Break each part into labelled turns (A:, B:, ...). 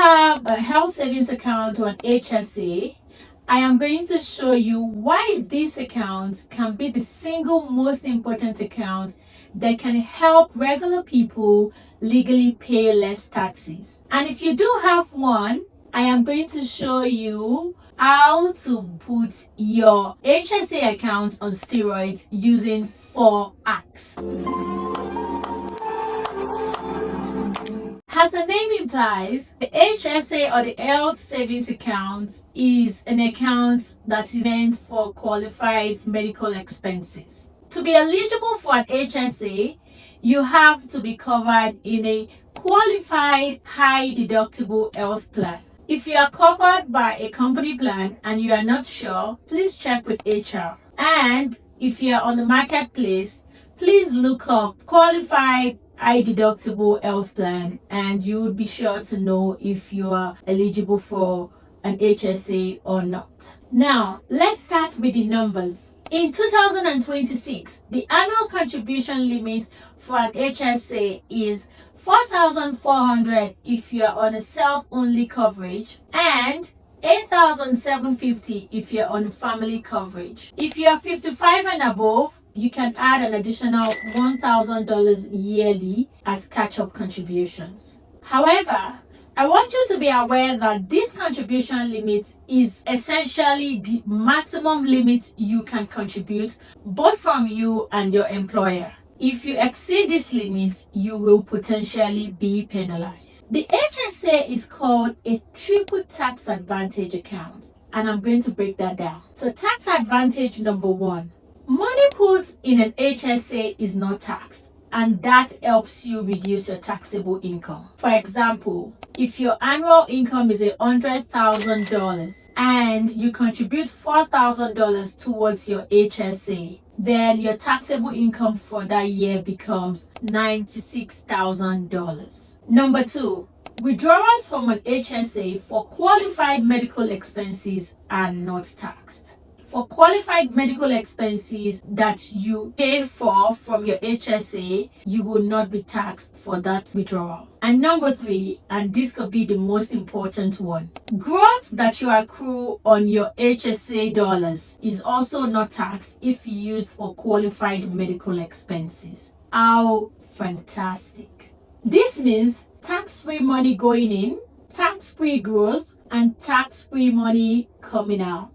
A: have a health savings account or an HSA, I am going to show you why this account can be the single most important account that can help regular people legally pay less taxes. And if you do have one, I am going to show you how to put your HSA account on steroids using 4 hacks. As the name implies, the HSA or the health savings account is an account that is meant for qualified medical expenses. To be eligible for an HSA, you have to be covered in a qualified high deductible health plan. If you are covered by a company plan and you are not sure, please check with HR. And if you are on the marketplace, please look up qualified high deductible health plan and you would be sure to know if you are eligible for an HSA or not. Now, let's start with the numbers. In 2026, the annual contribution limit for an HSA is $4,400 if you are on a self-only coverage and $8,750 if you're on family coverage. If you are 55 and above, you can add an additional $1,000 yearly as catch-up contributions. However, I want you to be aware that this contribution limit is essentially the maximum limit you can contribute both from you and your employer. If you exceed this limit, you will potentially be penalized. The HSA is called a triple tax advantage account, and I'm going to break that down. So tax advantage number 1, money put in an HSA is not taxed, and that helps you reduce your taxable income. For example, if your annual income is $100,000 and you contribute $4,000 towards your HSA, then your taxable income for that year becomes $96,000. Number 2, withdrawals from an HSA for qualified medical expenses are not taxed. For qualified medical expenses that you paid for from your HSA, you will not be taxed for that withdrawal. And number 3, and this could be the most important one, growth that you accrue on your HSA dollars is also not taxed if used for qualified medical expenses. How fantastic! This means tax-free money going in, tax-free growth, and tax-free money coming out.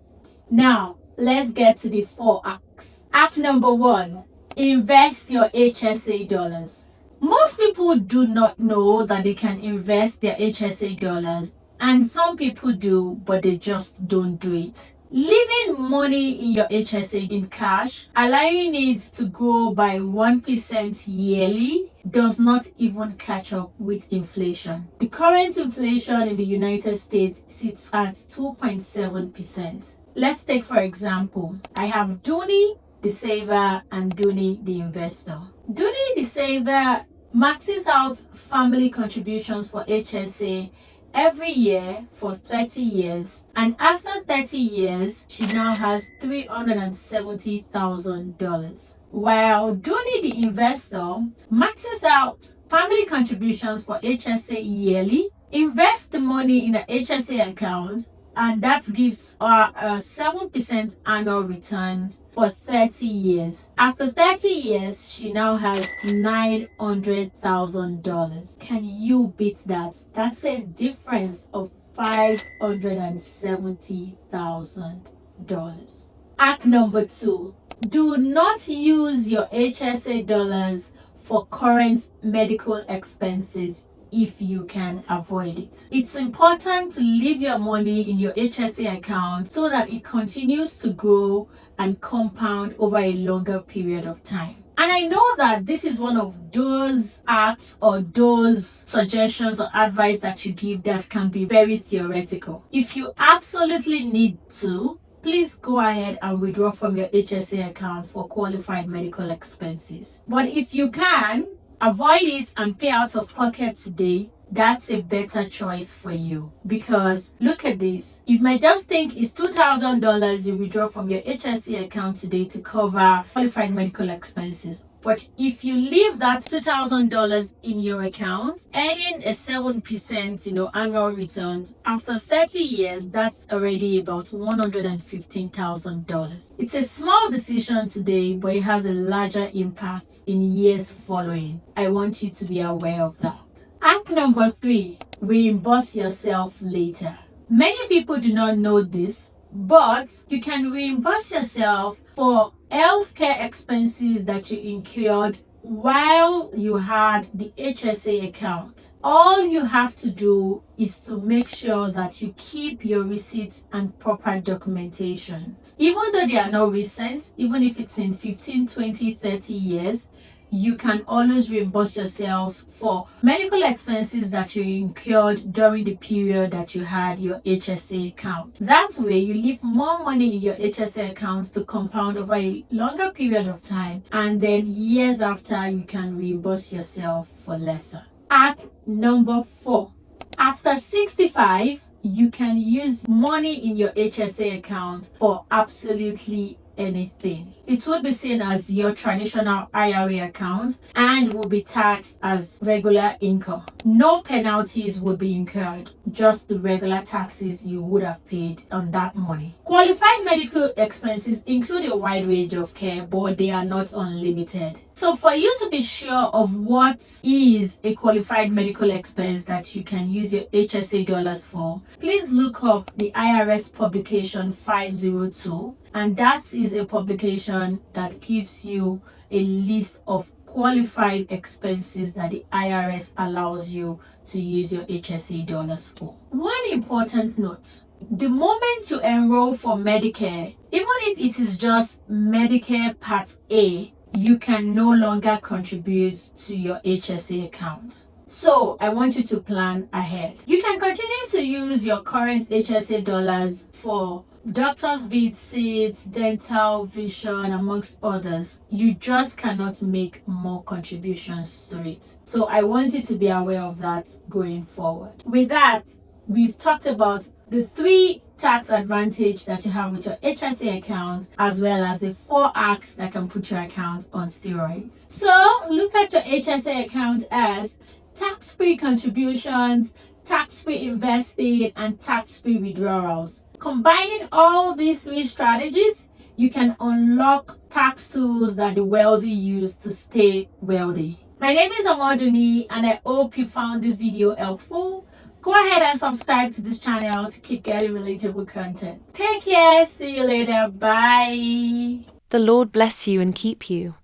A: Now, let's get to the 4 hacks. Hack number 1, invest your HSA dollars. Most people do not know that they can invest their HSA dollars, and some people do, but they just don't do it. Leaving money in your HSA in cash, allowing it to grow by 1% yearly, does not even catch up with inflation. The current inflation in the United States sits at 2.7%. Let's take, for example, I have Dooney, the saver, and Dooney, the investor. Dooney, the saver, maxes out family contributions for HSA every year for 30 years, and after 30 years, she now has $370,000. While Dooney, the investor, maxes out family contributions for HSA yearly, invests the money in an HSA account, and that gives her a 7% annual return for 30 years. After 30 years, she now has $900,000. Can you beat that? That's a difference of $570,000. Hack number 2, do not use your HSA dollars for current medical expenses if you can avoid it. It's important to leave your money in your HSA account so that it continues to grow and compound over a longer period of time. And I know that this is one of those acts or those suggestions or advice that you give that can be very theoretical. If you absolutely need to, please go ahead and withdraw from your HSA account for qualified medical expenses. But if you can, avoid it and pay out of pocket today that's a better choice for you. Because look at this. You might just think it's $2,000 you withdraw from your HSA account today to cover qualified medical expenses. But if you leave that $2,000 in your account, earning a 7%, annual returns, after 30 years, that's already about $115,000. It's a small decision today, but it has a larger impact in years following. I want you to be aware of that. Hack number 3, reimburse yourself later. Many people do not know this, but you can reimburse yourself for healthcare expenses that you incurred while you had the HSA account. All you have to do is to make sure that you keep your receipts and proper documentation. Even though they are not recent, even if it's in 15, 20, 30 years, you can always reimburse yourself for medical expenses that you incurred during the period that you had your HSA account. That way, you leave more money in your HSA account to compound over a longer period of time, and then years after, you can reimburse yourself for lesser. Hack number 4. After 65, you can use money in your HSA account for absolutely anything. It will be seen as your traditional IRA account and will be taxed as regular income. No penalties would be incurred, just the regular taxes you would have paid on that money. Qualified medical expenses include a wide range of care, but they are not unlimited. So for you to be sure of what is a qualified medical expense that you can use your HSA dollars for, please look up the IRS publication 502, and that is a publication that gives you a list of qualified expenses that the IRS allows you to use your HSA dollars for. One important note: the moment you enroll for Medicare, even if it is just Medicare Part A, you can no longer contribute to your HSA account. So I want you to plan ahead. You can continue to use your current HSA dollars for doctor's visits, dental, vision, amongst others. You just cannot make more contributions to it. So I want you to be aware of that going forward. With that, we've talked about the 3 tax advantage that you have with your HSA account, as well as the 4 hacks that can put your account on steroids. So look at your HSA account as tax-free contributions, tax-free investing, and tax-free withdrawals. Combining all these 3 strategies, you can unlock tax tools that the wealthy use to stay wealthy. My name is Amaduni, and I hope you found this video helpful. Go ahead and subscribe to this channel to keep getting relatable content. Take care. See you later. Bye.
B: The Lord bless you and keep you.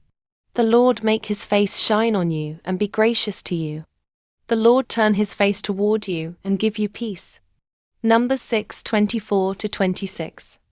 B: The Lord make his face shine on you and be gracious to you. The Lord turn his face toward you and give you peace. Numbers 6:24-26.